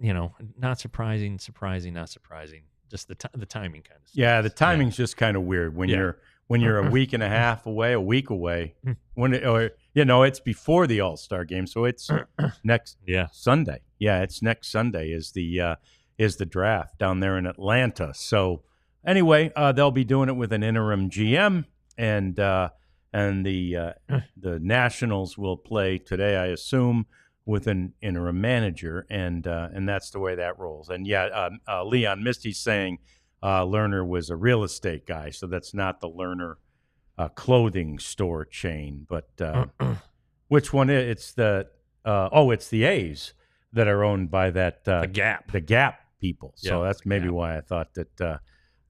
not surprising, not surprising. Just the timing kind of. Yeah, the timing's just kind of weird when you're a week and a half away, a week away. It's before the All-Star game, so it's next Sunday. Yeah, it's next Sunday is the draft down there in Atlanta. So anyway, they'll be doing it with an interim GM, and the Nationals will play today, I assume, with an interim manager, and that's the way that rolls. And Leon Misty's saying Lerner was a real estate guy, so that's not the Lerner clothing store chain. But which one? It's the it's the A's that are owned by that the Gap people. So that's maybe Gap. why I thought that the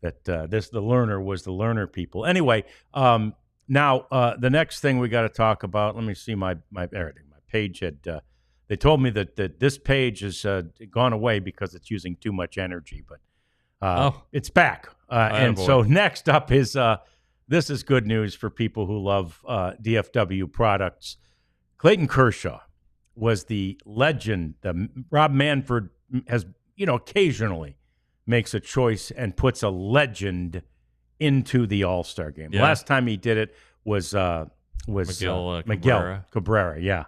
Lerner was the Lerner people. Anyway, now the next thing we got to talk about. Let me see my page had. They told me that this page has gone away because it's using too much energy, but it's back. And so next up is this is good news for people who love DFW products. Clayton Kershaw was the legend. Rob Manfred has, occasionally makes a choice and puts a legend into the All-Star game. Yeah. Last time he did it was Miguel Cabrera. Yeah.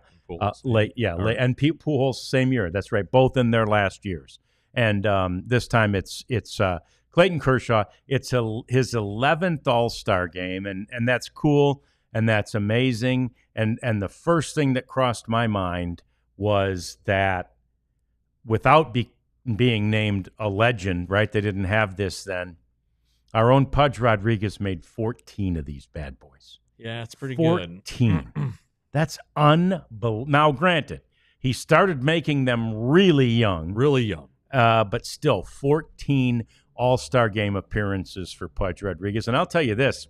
Late, and Pete Pujols same year. That's right, both in their last years. And this time it's Clayton Kershaw. It's his 11th All-Star game, and that's cool and that's amazing. And the first thing that crossed my mind was that without being named a legend, right? They didn't have this then. Our own Pudge Rodriguez made 14 of these bad boys. Yeah, it's pretty 14. good. That's unbelievable. Now, granted, he started making them really young, but still 14 All-Star game appearances for Pudge Rodriguez. And I'll tell you this,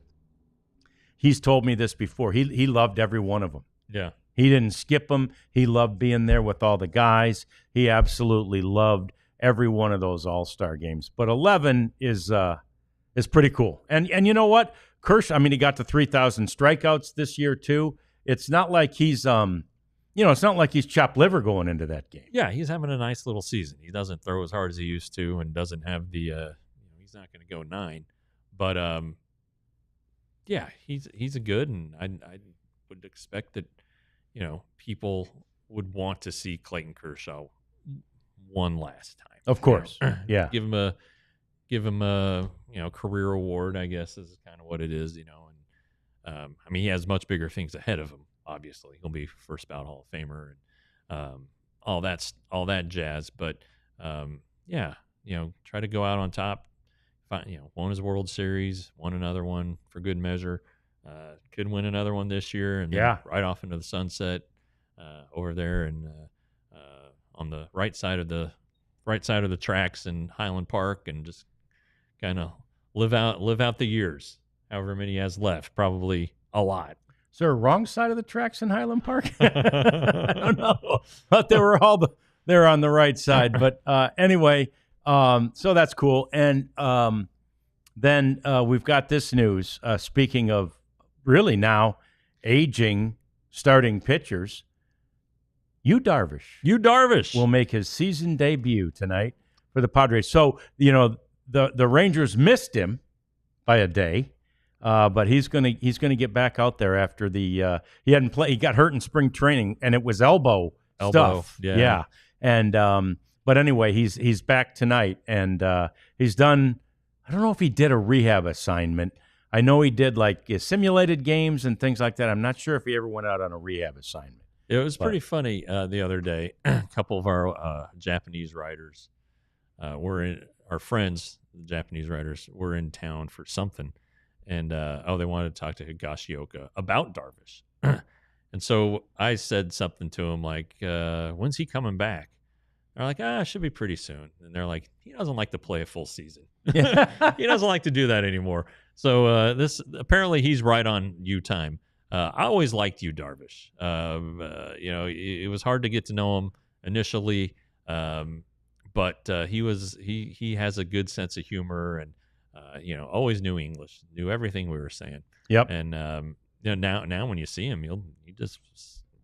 he's told me this before. He loved every one of them. Yeah. He didn't skip them. He loved being there with all the guys. He absolutely loved every one of those All-Star games. But 11 is pretty cool. And you know what? Kershaw, he got to 3,000 strikeouts this year too. It's not like he's it's not like he's chopped liver going into that game. Yeah, he's having a nice little season. He doesn't throw as hard as he used to, and doesn't have the he's not going to go 9. But he's a good, and I would expect that people would want to see Clayton Kershaw one last time. Of course, yeah. Give him a career award, I guess, is kind of what it is, And he has much bigger things ahead of him. Obviously, he'll be first ballot Hall of Famer and all that jazz. But try to go out on top. Won his World Series, won another one for good measure. Could win another one this year, and then right off into the sunset over there and on the right side of the tracks in Highland Park, and just kind of live out the years, however many he has left. Probably a lot. Is there a wrong side of the tracks in Highland Park? I don't know. But they're on the right side. But anyway, so that's cool. And then we've got this news. Speaking of really now aging starting pitchers, Yu Darvish will make his season debut tonight for the Padres. So, the Rangers missed him by a day. But he's gonna get back out there after he hadn't played. He got hurt in spring training, and it was elbow stuff. Yeah. And but anyway, he's back tonight, and he's done. I don't know if he did a rehab assignment. I know he did like simulated games and things like that. I'm not sure if he ever went out on a rehab assignment. It was pretty funny the other day. A couple of our Japanese writers our friends, the Japanese writers, were in town for something. And, they wanted to talk to Higashioka about Darvish. And so I said something to him like, when's he coming back? They're like, it should be pretty soon. And they're like, he doesn't like to play a full season. He doesn't like to do that anymore. So apparently he's right on Yu time. I always liked Yu Darvish. It was hard to get to know him initially, but he has a good sense of humor and, always knew English, knew everything we were saying. Yep. And now when you see him, he just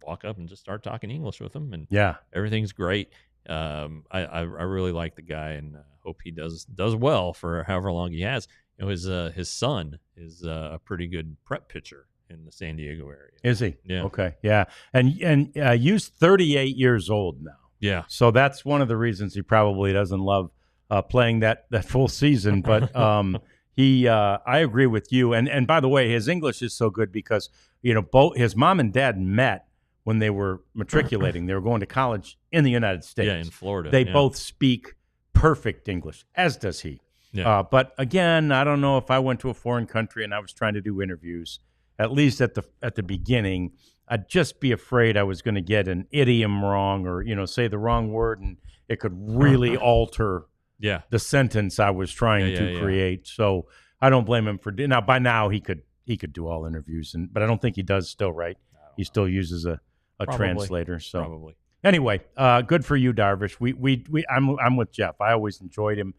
walk up and just start talking English with him, and Yeah. everything's great. I really like the guy, and hope he does well for however long he has. His son is a pretty good prep pitcher in the San Diego area. Is he? Yeah. Okay. Yeah. And Yu's 38 years old now. Yeah. So that's one of the reasons he probably doesn't love playing that full season. But I agree with you. And by the way, his English is so good because both his mom and dad met when they were matriculating. They were going to college in the United States. Yeah, in Florida. They both speak perfect English, as does he. Yeah. But again, I don't know if I went to a foreign country and I was trying to do interviews, at least at the beginning, I'd just be afraid I was going to get an idiom wrong or say the wrong word, and it could really alter the sentence I was trying to create. So I don't blame him for now. By now he could do all interviews, but I don't think he does still. Right? He still uses a translator. So probably. Anyway, good for you, Darvish. I'm with Jeff. I always enjoyed him.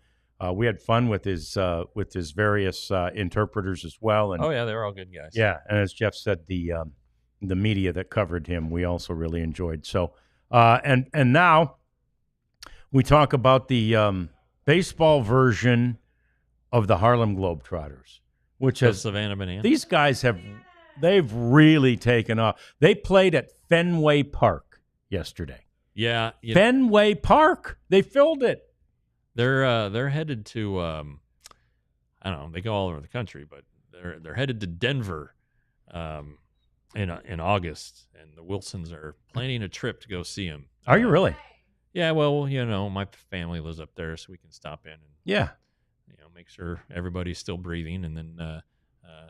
We had fun with his various interpreters as well. And they were all good guys. Yeah, and as Jeff said, the media that covered him, we also really enjoyed. So, and now we talk about the baseball version of the Harlem Globetrotters, which has Savannah Bananas. These guys they've really taken off. They played at Fenway Park yesterday. Yeah, Fenway Park. They filled it. They're headed to I don't know. They go all over the country, but they're headed to Denver in August, and the Wilsons are planning a trip to go see him. Are you really? Yeah. Well, my family lives up there, so we can stop in and make sure everybody's still breathing, and then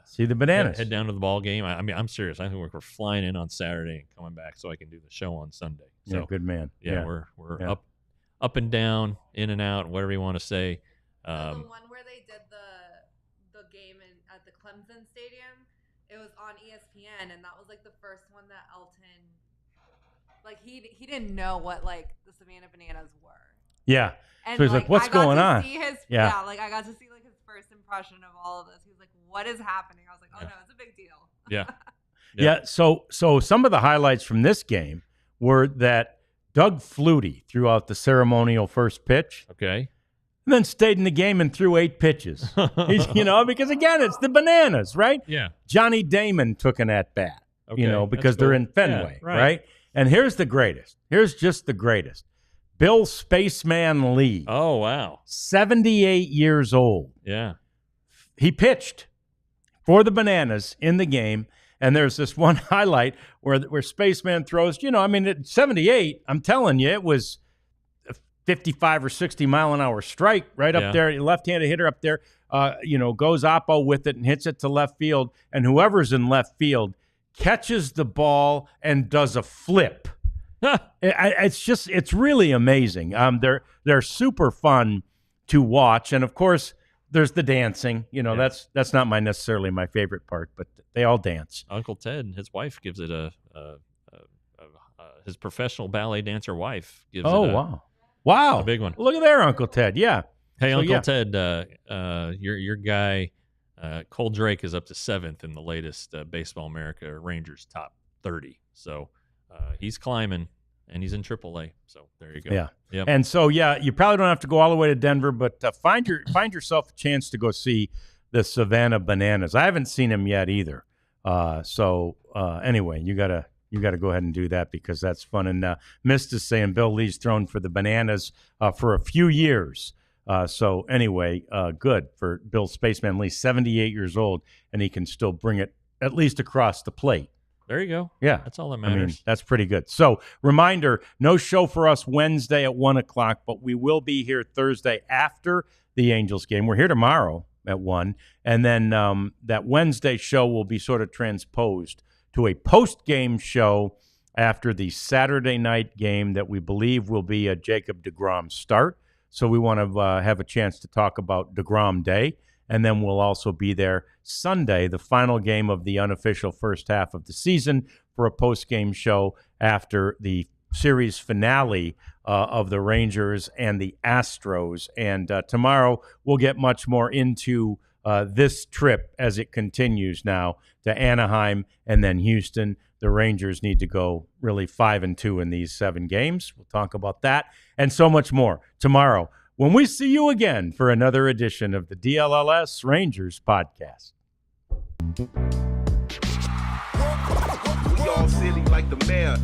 see the Bananas. Head down to the ball game. I mean, I'm serious. I think we're flying in on Saturday and coming back so I can do the show on Sunday. So, yeah, good man. Yeah, we're up and down, in and out, whatever you want to say. The one where they did the game at the Clemson Stadium, it was on ESPN, and that was like the first one that Elton, like he didn't know what like the Savannah Bananas were. Yeah. And so he's like, "What's going on?" Like I got to see like his first impression of all of this. He was like, "What is happening?" I was like, "Oh no, it's a big deal." Yeah. Yeah. So some of the highlights from this game were that Doug Flutie threw out the ceremonial first pitch. Okay. And then stayed in the game and threw 8 pitches. Because again, it's the Bananas, right? Yeah. Johnny Damon took an at-bat, because they're in Fenway, right? And here's the greatest. Here's just the greatest. Bill Spaceman Lee. Oh, wow. 78 years old. Yeah. He pitched for the Bananas in the game. And there's this one highlight where Spaceman throws, at 78, I'm telling you, it was a 55 or 60 mile an hour strike right up there. Left-handed hitter up there, goes oppo with it and hits it to left field. And whoever's in left field catches the ball and does a flip. It's really amazing. They're super fun to watch. And of course, there's the dancing. That's not necessarily my favorite part, but they all dance. Uncle Ted and his wife gives it his professional ballet dancer wife gives it wow, a big one. Look at there, Uncle Ted. Yeah. Hey, Uncle Ted, your guy Cole Drake is up to 7th in the latest Baseball America Rangers top 30. So he's climbing. And he's in AAA, so there you go. Yeah. Yep. And so, you probably don't have to go all the way to Denver, but find yourself a chance to go see the Savannah Bananas. I haven't seen them yet either. Anyway, you gotta go ahead and do that because that's fun. And Mist is saying Bill Lee's thrown for the Bananas for a few years. So anyway, good for Bill Spaceman Lee, 78 years old, and he can still bring it at least across the plate. There you go. Yeah. That's all that matters. That's pretty good. So, reminder, no show for us Wednesday at 1 o'clock, but we will be here Thursday after the Angels game. We're here tomorrow at 1, and then that Wednesday show will be sort of transposed to a post-game show after the Saturday night game that we believe will be a Jacob deGrom start. So, we want to have a chance to talk about deGrom Day. And then we'll also be there Sunday, the final game of the unofficial first half of the season, for a post-game show after the series finale of the Rangers and the Astros. And tomorrow we'll get much more into this trip as it continues now to Anaheim and then Houston. the Rangers need to go really 5-2 in these 7 games. We'll talk about that and so much more tomorrow when we see you again for another edition of the DLLS Rangers podcast. We all silly like the mayor.